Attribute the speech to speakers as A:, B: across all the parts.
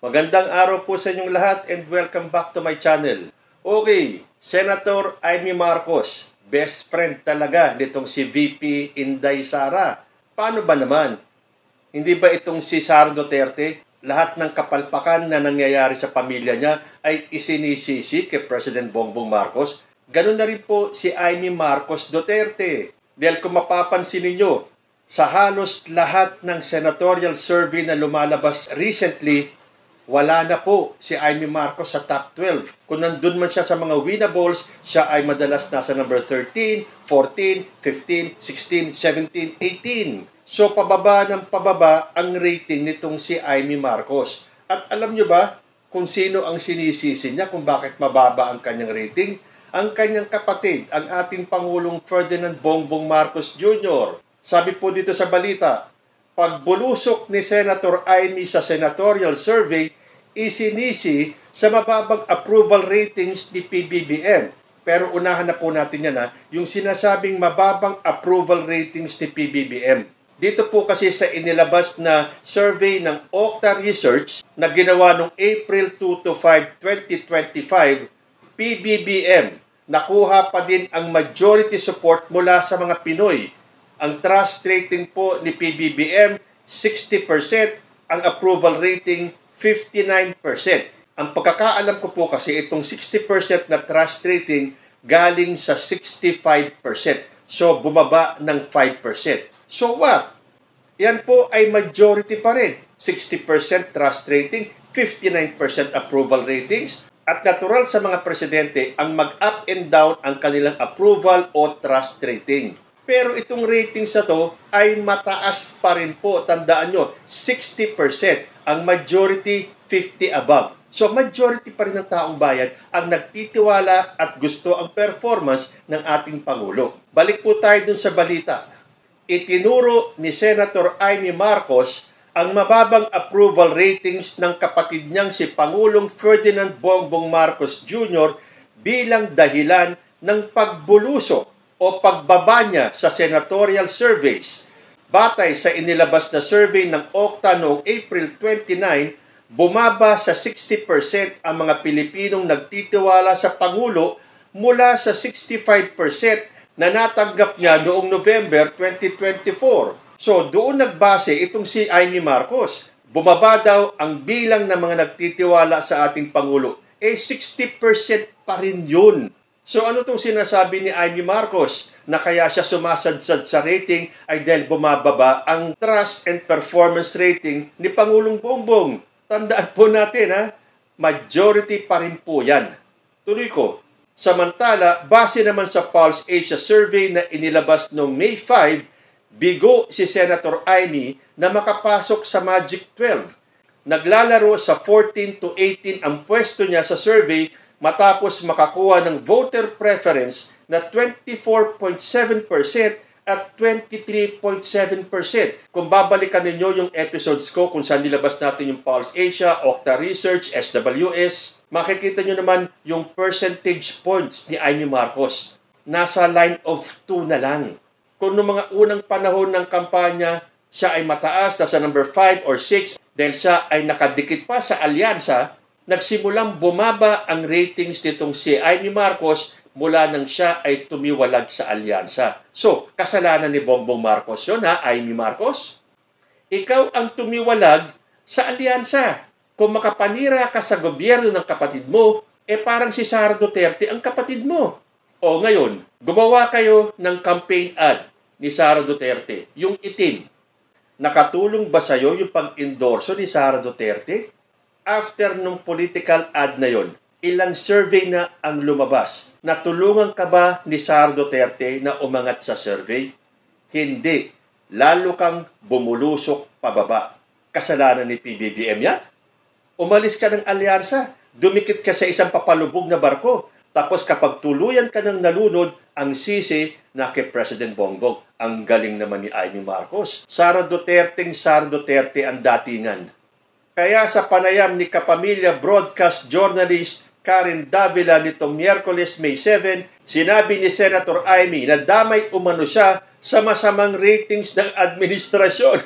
A: Magandang araw po sa inyong lahat and welcome back to my channel. Okay, Senator Amy Marcos, best friend talaga nitong si VP Inday Sara. Paano ba naman? Hindi ba itong si Sara Duterte, lahat ng kapalpakan na nangyayari sa pamilya niya ay isinisisi kay President Bongbong Marcos? Ganun na rin po si Amy Marcos Duterte. Dahil kung mapapansin ninyo, sa halos lahat ng senatorial survey na lumalabas recently, wala na po si Amy Marcos sa top 12. Kung nandun man siya sa mga winnables, siya ay madalas nasa number 13, 14, 15, 16, 17, 18. So pababa ng pababa ang rating nitong si Amy Marcos. At alam nyo ba kung sino ang sinisisi niya kung bakit mababa ang kanyang rating? Ang kanyang kapatid, ang ating Pangulong Ferdinand Bongbong Marcos Jr. Sabi po dito sa balita, pagbulusok ni Senator Amy sa senatorial survey, isinisi sa mababang approval ratings ni PBBM. Pero unahan na po natin yan, yung sinasabing mababang approval ratings ni PBBM. Dito po kasi sa inilabas na survey ng Okta Research na ginawa noong April 2 to 5, 2025, PBBM nakuha pa din ang majority support mula sa mga Pinoy. Ang trust rating po ni PBBM, 60%. Ang approval rating, 59%. Ang pagkakaalam ko po kasi itong 60% na trust rating galing sa 65%. So, bumaba ng 5%. So what? Yan po ay majority pa rin. 60% trust rating, 59% approval ratings. At natural sa mga presidente ang mag-up and down ang kanilang approval o trust rating. Pero itong ratings na to ay mataas pa rin po. Tandaan nyo, 60%. Ang majority, 50 above. So majority pa rin ng taong bayan ang nagtitiwala at gusto ang performance ng ating Pangulo. Balik po tayo dun sa balita. Itinuro ni Senator Amy Marcos ang mababang approval ratings ng kapatid niyang si Pangulong Ferdinand Bongbong Marcos Jr. bilang dahilan ng pagbulusok o pagbaba niya sa senatorial surveys. Batay sa inilabas na survey ng Okta noong April 29, bumaba sa 60% ang mga Pilipinong nagtitiwala sa Pangulo mula sa 65% na natanggap niya noong November 2024. So doon nagbase itong si Amy Marcos. Bumaba daw ang bilang ng mga nagtitiwala sa ating Pangulo. 60% pa rin yun. So ano itong sinasabi ni Amy Marcos na kaya siya sumasadsad sa rating ay dahil bumababa ang trust and performance rating ni Pangulong Bongbong. Tandaan po natin majority pa rin po yan. Tuloy ko. Samantala, base naman sa Pulse Asia survey na inilabas noong May 5, bigo si Senator Amy na makapasok sa Magic 12. Naglalaro sa 14 to 18 ang pwesto niya sa survey matapos makakuha ng voter preference na 24.7% at 23.7%. Kung babalikan ninyo yung episodes ko kung saan nilabas natin yung Pulse Asia, Okta Research, SWS, makikita nyo naman yung percentage points ni Amy Marcos. Nasa line of 2 na lang. Kung noong mga unang panahon ng kampanya, siya ay mataas, nasa number 5 or 6, dahil siya ay nakadikit pa sa alyansa, nagsimulang bumaba ang ratings nitong si Amy Marcos mula nang siya ay tumiwalag sa alyansa. So, kasalanan ni Bongbong Marcos yun Amy Marcos? Ikaw ang tumiwalag sa alyansa. Kung makapanira ka sa gobyerno ng kapatid mo, parang si Sara Duterte ang kapatid mo. O ngayon, gumawa kayo ng campaign ad ni Sara Duterte, yung itim. Nakatulong ba sa'yo yung pag-endorso ni Sara Duterte? After nung political ad na yon, ilang survey na ang lumabas. Natulungan ka ba ni Sara Duterte na umangat sa survey? Hindi. Lalo kang bumulusok pababa. Kasalanan ni PBBM yan? Umalis ka ng alyansa. Dumikit ka sa isang papalubog na barko. Tapos kapag tuluyan ka ng nalunod, ang sisi na kay President Bongbong. Ang galing naman ni Amy Marcos. Sara Duterte ang datingan. Kaya sa panayam ni kapamilya broadcast journalist Karen Davila nitong Miyerkules, May 7, sinabi ni Senator Amy na damay umano siya sa masamang ratings ng administrasyon.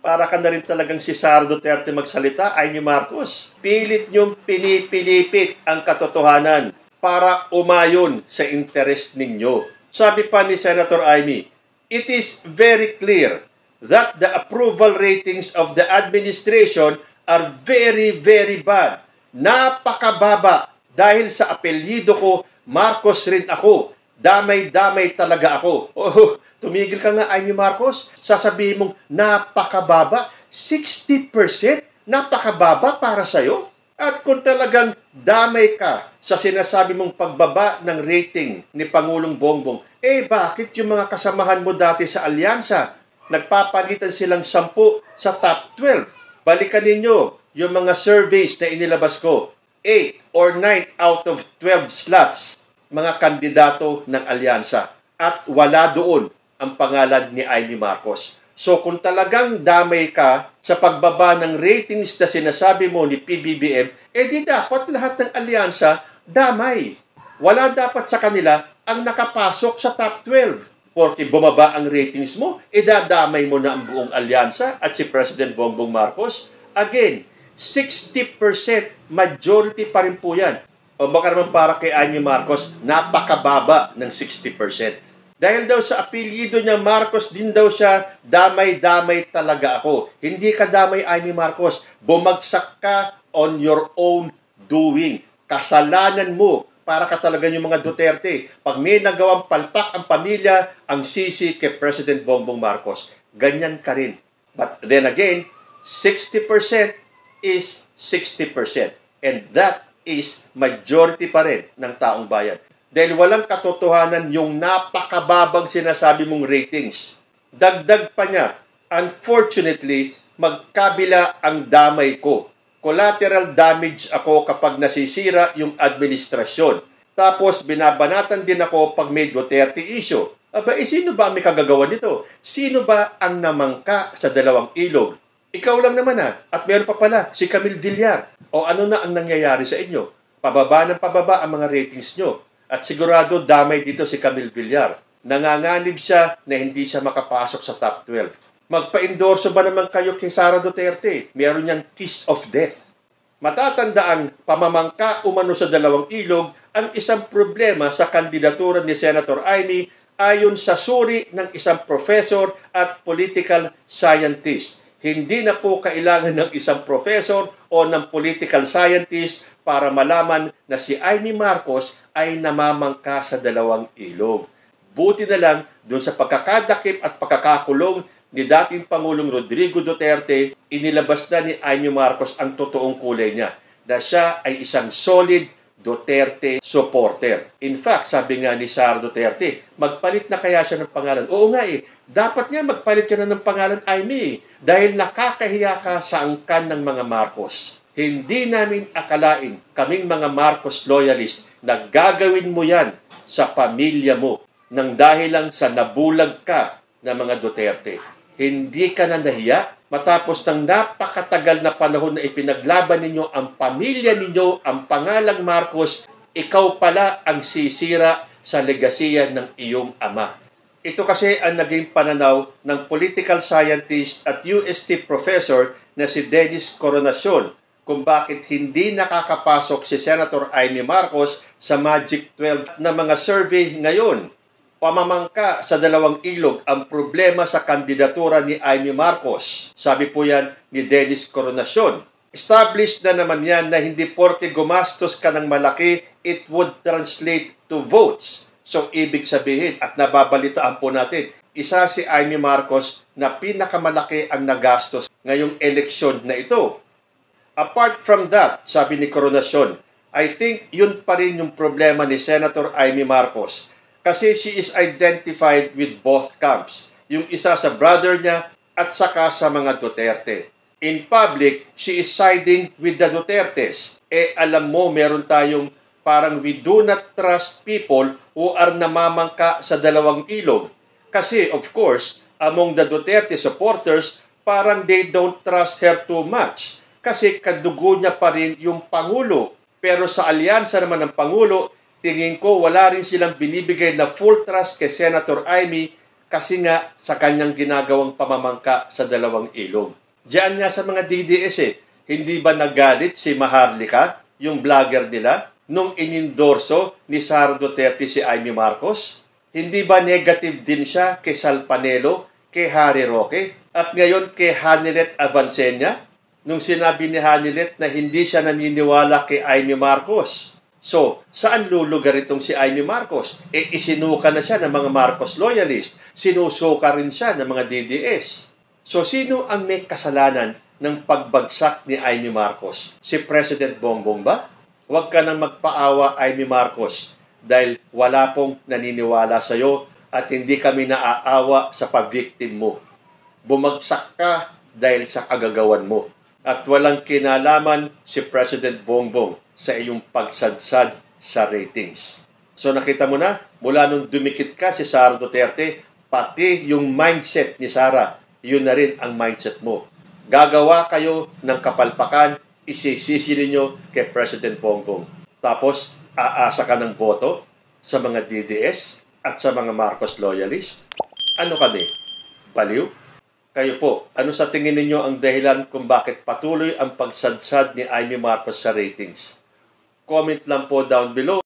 A: Para ka na rin talagang si Sara Duterte magsalita, Amy Marcos. Pilit niyong pinipilipit ang katotohanan para umayon sa interest ninyo. Sabi pa ni Senator Amy, it is very clear that the approval ratings of the administration are very, very bad. Napakababa dahil sa apelyido ko, Marcos rin ako. Damay-damay talaga ako. Oh, tumigil ka nga, Amy Marcos. Sasabihin mong napakababa. 60%? Napakababa para sa'yo? At kung talagang damay ka sa sinasabi mong pagbaba ng rating ni Pangulong Bongbong, bakit yung mga kasamahan mo dati sa alyansa, nagpapalitan silang 10 sa top 12? Balikan ninyo yung mga surveys na inilabas ko. 8 or 9 out of 12 slots mga kandidato ng alyansa at wala doon ang pangalan ni Amy Marcos. So kung talagang damay ka sa pagbaba ng ratings na sinasabi mo ni PBBM, di dapat lahat ng alyansa damay. Wala dapat sa kanila ang nakapasok sa top 12. Porque bumaba ang ratings mo, dadamay mo na ang buong alyansa at si President Bongbong Marcos. Again, 60% majority pa rin po yan. O baka naman para kay Amy Marcos, napakababa ng 60%. Dahil daw sa apelyido niya, Marcos din daw siya, damay-damay talaga ako. Hindi ka damay, Amy Marcos. Bumagsak ka on your own doing. Kasalanan mo para ka talaga yung mga Duterte. Pag may nagawang palpak ang pamilya, ang sisi kay President Bongbong Marcos. Ganyan ka rin. But then again, 60% is 60%. And that is majority pa rin ng taong bayan. Dahil walang katotohanan yung napakababang sinasabi mong ratings. Dagdag pa niya, unfortunately, magkabila ang damay ko. Collateral damage ako kapag nasisira yung administrasyon. Tapos binabanatan din ako pag may Duterte issue. Sino ba ang may kagagawa nito? Sino ba ang namangka sa dalawang ilog? Ikaw lang naman at meron pa pala si Camille Villar. O ano na ang nangyayari sa inyo? Pababa ng pababa ang mga ratings nyo. At sigurado damay dito si Camille Villar. Nanganganib siya na hindi siya makapasok sa top 12. Magpa-endorso ba naman kayo kay Sara Duterte? Meron niyang kiss of death. Matatandaang pamamangka umano sa dalawang ilog ang isang problema sa kandidatura ni Senator Amy ayon sa suri ng isang professor at political scientist. Hindi na po kailangan ng isang professor o ng political scientist para malaman na si Amy Marcos ay namamangka sa dalawang ilog. Buti na lang doon sa pagkakadakip at pagkakakulong ni dating Pangulong Rodrigo Duterte, inilabas na ni Amy Marcos ang totoong kulay niya, na siya ay isang solid Duterte supporter. In fact, sabi nga ni Sara Duterte, magpalit na kaya siya ng pangalan. Oo nga dapat nga magpalit ka na ng pangalan Amy dahil nakakahiya ka sa angkan ng mga Marcos. Hindi namin akalain, kaming mga Marcos loyalist, na gagawin mo yan sa pamilya mo nang dahil lang sa nabulag ka ng mga Duterte. Hindi ka na nahiya matapos ng napakatagal na panahon na ipinaglaban ninyo ang pamilya ninyo, ang pangalang Marcos, ikaw pala ang sisira sa legasiya ng iyong ama. Ito kasi ang naging pananaw ng political scientist at UST professor na si Dennis Coronacion kung bakit hindi nakakapasok si Senator Amy Marcos sa Magic 12 na mga survey ngayon. Pamamangka sa dalawang ilog ang problema sa kandidatura ni Amy Marcos. Sabi po yan ni Dennis Coronacion. Established na naman yan na hindi porke gumastos ka ng malaki, it would translate to votes. So, ibig sabihin, at nababalitaan po natin, isa si Amy Marcos na pinakamalaki ang nagastos ngayong eleksyon na ito. Apart from that, sabi ni Coronacion, I think yun pa rin yung problema ni Senator Amy Marcos. Kasi she is identified with both camps. Yung isa sa brother niya at saka sa mga Duterte. In public, she is siding with the Dutertes. Alam mo, meron tayong parang we do not trust people who are namamangka sa dalawang ilog. Kasi, of course, among the Duterte supporters, parang they don't trust her too much. Kasi kadugo niya pa rin yung Pangulo. Pero sa alyansa naman ng Pangulo, tingin ko wala rin silang binibigay na full trust kay Senator Amy Kasi nga sa kanyang ginagawang pamamangka sa dalawang ilog. Diyan nga sa mga DDS hindi ba nagalit si Maharlika, yung vlogger nila, nung inindorso ni Sara Duterte si Amy Marcos? Hindi ba negative din siya kay Sal Panelo, kay Harry Roque, at ngayon kay Hanilet Avancenia? Nung sinabi ni Hanilet na hindi siya naniniwala kay Amy Marcos. So, saan lulugar itong si Amy Marcos? Isinuka na siya ng mga Marcos loyalist. Sinusuka rin siya ng mga DDS. So, sino ang may kasalanan ng pagbagsak ni Amy Marcos? Si President Bongbong ba? Huwag ka nang magpaawa, Amy Marcos, dahil wala pong naniniwala sa iyo at hindi kami naaawa sa pag-victim mo. Bumagsak ka dahil sa kagagawan mo. At walang kinalaman si President Bongbong sa iyong pagsadsad sa ratings. So nakita mo na, mula nung dumikit ka si Sara Duterte, pati yung mindset ni Sara, yun na rin ang mindset mo. Gagawa kayo ng kapalpakan, isisisi ninyo kay President Bongbong. Tapos, aasa ka ng boto sa mga DDS at sa mga Marcos loyalist? Ano kami? Baliw? Kayo po, ano sa tingin ninyo ang dahilan kung bakit patuloy ang pagsadsad ni Amy Marcos sa ratings? Comment lang po down below.